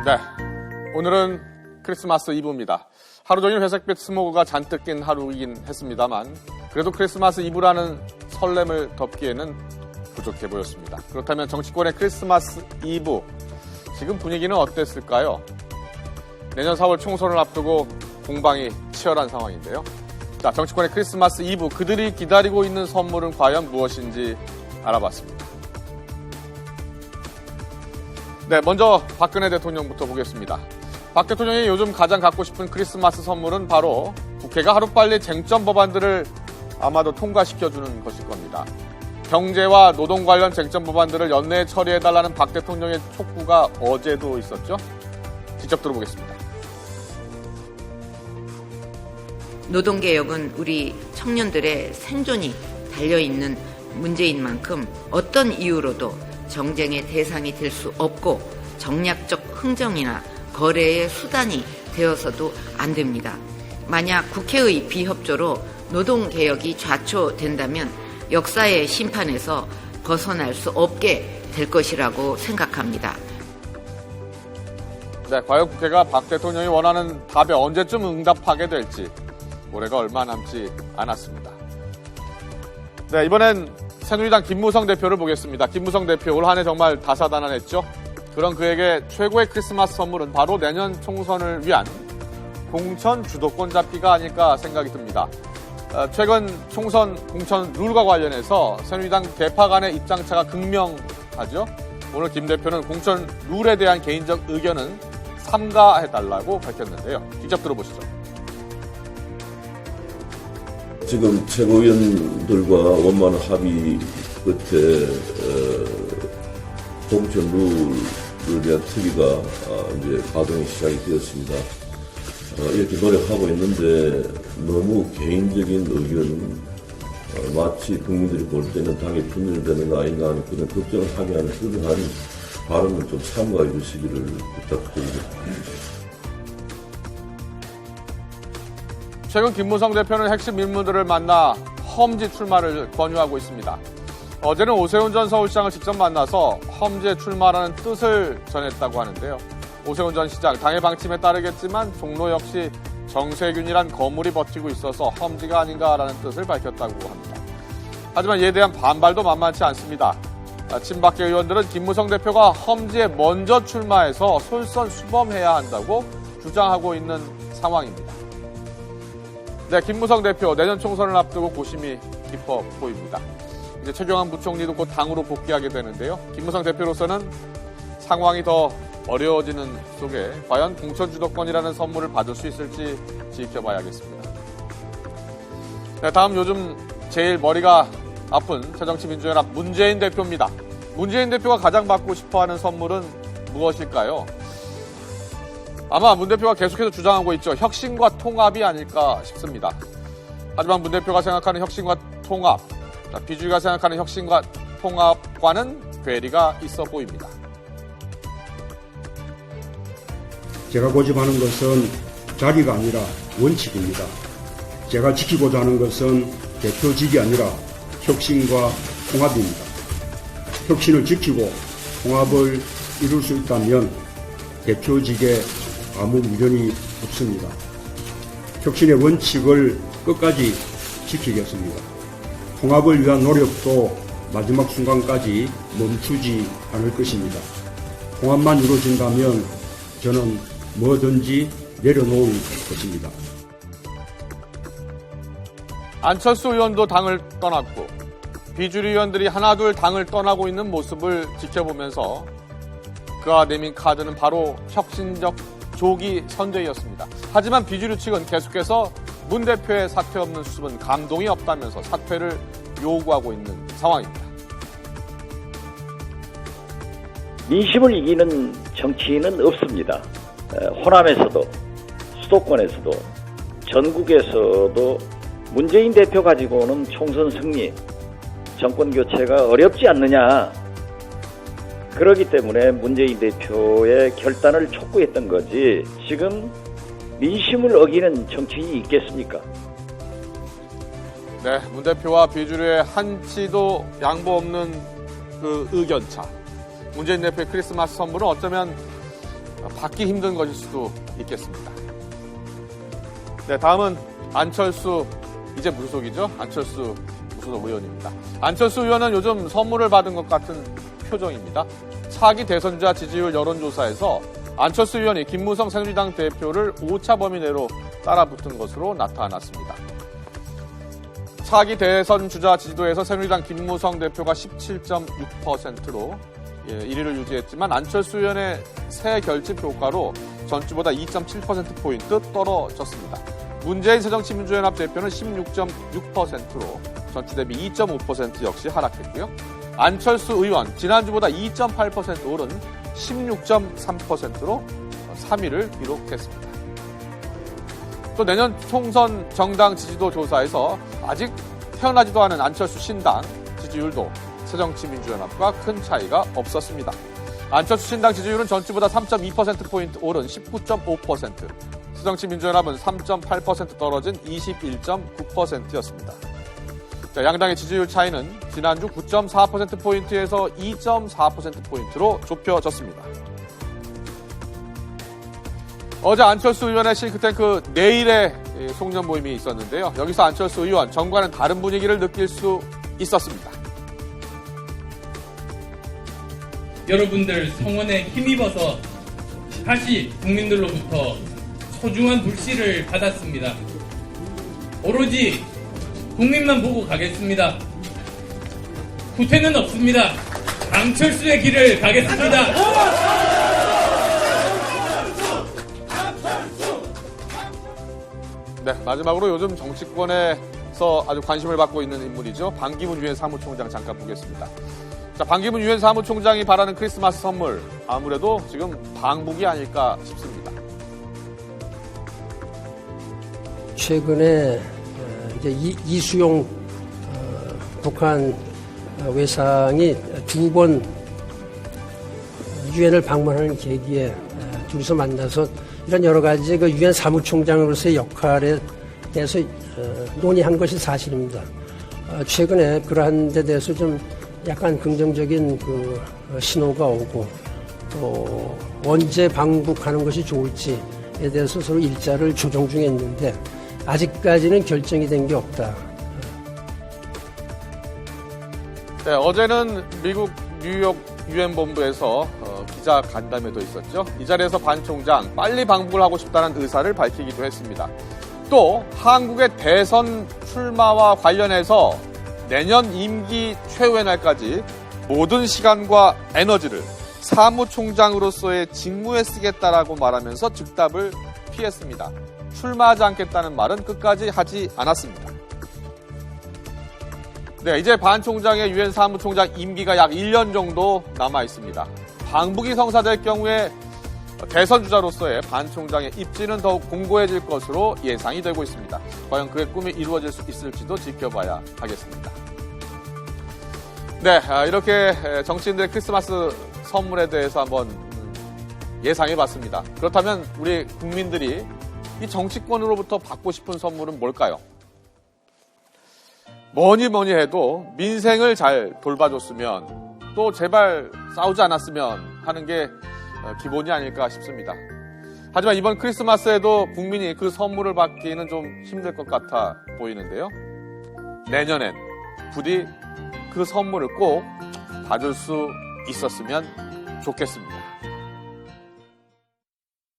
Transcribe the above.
네, 오늘은 크리스마스 이브입니다. 하루 종일 회색빛 스모그가 잔뜩 낀 하루이긴 했습니다만 그래도 크리스마스 이브라는 설렘을 덮기에는 부족해 보였습니다. 그렇다면 정치권의 크리스마스 이브, 지금 분위기는 어땠을까요? 내년 4월 총선을 앞두고 공방이 치열한 상황인데요. 자, 정치권의 크리스마스 이브, 그들이 기다리고 있는 선물은 과연 무엇인지 알아봤습니다. 네, 먼저 박근혜 대통령부터 보겠습니다. 박 대통령이 요즘 가장 갖고 싶은 크리스마스 선물은 바로 국회가 하루빨리 쟁점 법안들을 아마도 통과시켜주는 것일 겁니다. 경제와 노동 관련 쟁점 법안들을 연내에 처리해달라는 박 대통령의 촉구가 어제도 있었죠? 직접 들어보겠습니다. 노동개혁은 우리 청년들의 생존이 달려있는 문제인 만큼 어떤 이유로도 정쟁의 대상이 될 수 없고 정략적 흥정이나 거래의 수단이 되어서도 안 됩니다. 만약 국회의 비협조로 노동개혁이 좌초된다면 역사의 심판에서 벗어날 수 없게 될 것이라고 생각합니다. 네, 과연 국회가 박 대통령이 원하는 답에 언제쯤 응답하게 될지 올해가 얼마 남지 않았습니다. 네, 이번엔 새누리당 김무성 대표를 보겠습니다. 김무성 대표, 올 한 해 정말 다사다난했죠? 그런 그에게 최고의 크리스마스 선물은 바로 내년 총선을 위한 공천 주도권 잡기가 아닐까 생각이 듭니다. 최근 총선 공천 룰과 관련해서 새누리당 개파 간의 입장차가 극명하죠. 오늘 김 대표는 공천 룰에 대한 개인적 의견은 삼가해달라고 밝혔는데요. 직접 들어보시죠. 지금 최고위원들과 원만한 합의 끝에 공천 룰에 대한 특위가 이제 가동이 시작이 되었습니다. 이렇게 노력하고 있는데 너무 개인적인 의견은 마치 국민들이 볼 때는 당이 분열되는 거 아닌가 하는 그런 걱정을 하게 하는 그러한 발언을 좀 참고해 주시기를 부탁드립니다. 최근 김무성 대표는 핵심 인물들을 만나 험지 출마를 권유하고 있습니다. 어제는 오세훈 전 서울시장을 직접 만나서 험지에 출마라는 뜻을 전했다고 하는데요. 오세훈 전 시장, 당의 방침에 따르겠지만 종로 역시 정세균이란 거물이 버티고 있어서 험지가 아닌가라는 뜻을 밝혔다고 합니다. 하지만 이에 대한 반발도 만만치 않습니다. 친박계 의원들은 김무성 대표가 험지에 먼저 출마해서 솔선수범해야 한다고 주장하고 있는 상황입니다. 네, 김무성 대표, 내년 총선을 앞두고 고심이 깊어 보입니다. 이제 최경환 부총리도 곧 당으로 복귀하게 되는데요. 김무성 대표로서는 상황이 더 어려워지는 속에 과연 공천 주도권이라는 선물을 받을 수 있을지 지켜봐야겠습니다. 네, 다음 요즘 제일 머리가 아픈 새정치민주연합 문재인 대표입니다. 문재인 대표가 가장 받고 싶어하는 선물은 무엇일까요? 아마 문 대표가 계속해서 주장하고 있죠. 혁신과 통합이 아닐까 싶습니다. 하지만 문 대표가 생각하는 혁신과 통합, 비주류가 생각하는 혁신과 통합과는 괴리가 있어 보입니다. 제가 고집하는 것은 자리가 아니라 원칙입니다. 제가 지키고자 하는 것은 대표직이 아니라 혁신과 통합입니다. 혁신을 지키고 통합을 이룰 수 있다면 대표직에 아무 미련이 없습니다. 혁신의 원칙을 끝까지 지키겠습니다. 통합을 위한 노력도 마지막 순간까지 멈추지 않을 것입니다. 통합만 이루어진다면 저는 뭐든지 내려놓을 것입니다. 안철수 의원도 당을 떠났고 비주류 의원들이 하나둘 당을 떠나고 있는 모습을 지켜보면서 그가 내민 카드는 바로 혁신적 조기 선대였습니다. 하지만 비주류 측은 계속해서 문 대표의 사퇴 없는 수습은 감동이 없다면서 사퇴를 요구하고 있는 상황입니다. 민심을 이기는 정치인은 없습니다. 호남에서도 수도권에서도 전국에서도 문재인 대표 가지고는 총선 승리, 정권 교체가 어렵지 않느냐. 그렇기 때문에 문재인 대표의 결단을 촉구했던 거지 지금 민심을 어기는 정치인이 있겠습니까? 네, 문 대표와 비주류의 한치도 양보 없는 그 의견차. 문재인 대표의 크리스마스 선물은 어쩌면 받기 힘든 것일 수도 있겠습니다. 네, 다음은 안철수, 이제 무소속이죠? 안철수 무소속 의원입니다. 안철수 의원은 요즘 선물을 받은 것 같은 표정입니다. 차기 대선자 지지율 여론조사에서 안철수 의원이 김무성 새누리당 대표를 오차 범위 내로 따라붙은 것으로 나타났습니다. 차기 대선 주자 지지도에서 새누리당 김무성 대표가 17.6%로 1위를 유지했지만 안철수 의원의 새 결집 효과로 전주보다 2.7%포인트 떨어졌습니다. 문재인 새정치민주연합 대표는 16.6%로 전주 대비 2.5% 역시 하락했고요. 안철수 의원 지난주보다 2.8% 오른 16.3%로 3위를 기록했습니다. 또 내년 총선 정당 지지도 조사에서 아직 태어나지도 않은 안철수 신당 지지율도 새정치민주연합과 큰 차이가 없었습니다. 안철수 신당 지지율은 전주보다 3.2%포인트 오른 19.5%, 새정치민주연합은 3.8% 떨어진 21.9%였습니다. 자, 양당의 지지율 차이는 지난주 9.4%포인트에서 2.4%포인트로 좁혀졌습니다. 어제 안철수 의원의 싱크탱크 내일의 송년 모임이 있었는데요. 여기서 안철수 의원, 전과는 다른 분위기를 느낄 수 있었습니다. 여러분들 성원에 힘입어서 다시 국민들로부터 소중한 불씨를 받았습니다. 오로지 국민만 보고 가겠습니다. 후퇴는 없습니다. 안철수의 길을 가겠습니다. 네, 마지막으로 요즘 정치권에서 아주 관심을 받고 있는 인물이죠. 반기문 유엔 사무총장 잠깐 보겠습니다. 자, 반기문 유엔 사무총장이 바라는 크리스마스 선물, 아무래도 지금 방북이 아닐까 싶습니다. 최근에 이제 이수용 북한 외상이 두 번 유엔을 방문하는 계기에 둘이서 만나서 이런 여러 가지 그 유엔 사무총장으로서의 역할에 대해서 논의한 것이 사실입니다. 최근에 그러한 데 대해서 좀 약간 긍정적인 그 신호가 오고 또 언제 방북하는 것이 좋을지에 대해서 서로 일자를 조정 중에 있는데 아직까지는 결정이 된 게 없다. 네, 어제는 미국 뉴욕 유엔 본부에서 기자 간담회도 있었죠. 이 자리에서 반 총장 빨리 방북을 하고 싶다는 의사를 밝히기도 했습니다. 또 한국의 대선 출마와 관련해서 내년 임기 최후의 날까지 모든 시간과 에너지를 사무총장으로서의 직무에 쓰겠다라고 말하면서 즉답을 피했습니다. 출마하지 않겠다는 말은 끝까지 하지 않았습니다. 네, 이제 반 총장의 유엔 사무총장 임기가 약 1년 정도 남아 있습니다. 방북이 성사될 경우에 대선 주자로서의 반 총장의 입지는 더욱 공고해질 것으로 예상이 되고 있습니다. 과연 그의 꿈이 이루어질 수 있을지도 지켜봐야 하겠습니다. 네, 이렇게 정치인들의 크리스마스 선물에 대해서 한번 예상해봤습니다. 그렇다면 우리 국민들이 이 정치권으로부터 받고 싶은 선물은 뭘까요? 뭐니 해도 민생을 잘 돌봐줬으면 또 제발 싸우지 않았으면 하는 게 기본이 아닐까 싶습니다. 하지만 이번 크리스마스에도 국민이 그 선물을 받기는 좀 힘들 것 같아 보이는데요. 내년엔 부디 그 선물을 꼭 받을 수 있었으면 좋겠습니다.